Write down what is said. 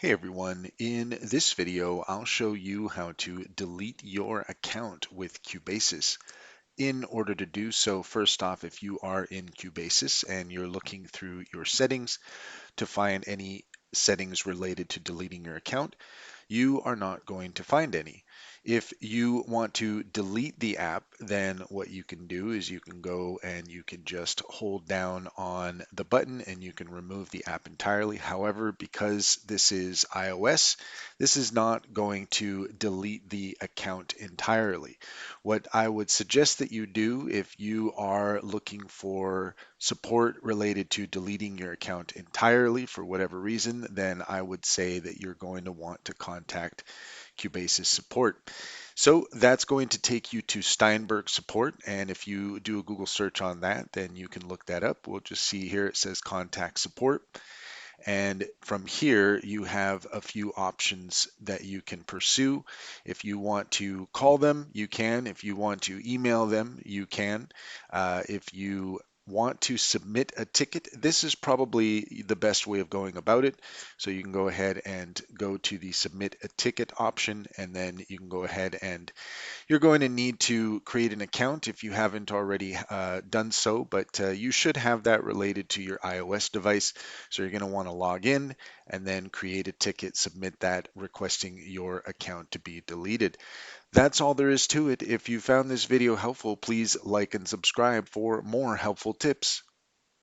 Hey everyone, in this video I'll show you how to delete your account with Cubasis. In order to do so, first off, if you are in Cubasis and you're looking through your settings to find any settings related to deleting your account, you are not going to find any. If you want to delete the app, then what you can do is you can go and you can just hold down on the button and you can remove the app entirely. However, because this is iOS, this is not going to delete the account entirely. What I would suggest that you do if you are looking for support related to deleting your account entirely for whatever reason, then I would say that you're going to want to contact Cubasis support. So that's going to take you to Steinberg support. And if you do a Google search on that, then you can look that up. We'll just see here it says contact support. And from here, you have a few options that you can pursue. If you want to call them, you can. If you want to email them, you can. If you want to submit a ticket, this is probably the best way of going about it. So you can go ahead and go to the submit a ticket option, and then you can go ahead and you're going to need to create an account if you haven't already done so, but you should have that related to your iOS device. So you're going to want to log in and then create a ticket, submit that requesting your account to be deleted. That's all there is to it. If you found this video helpful, please like and subscribe for more helpful tips.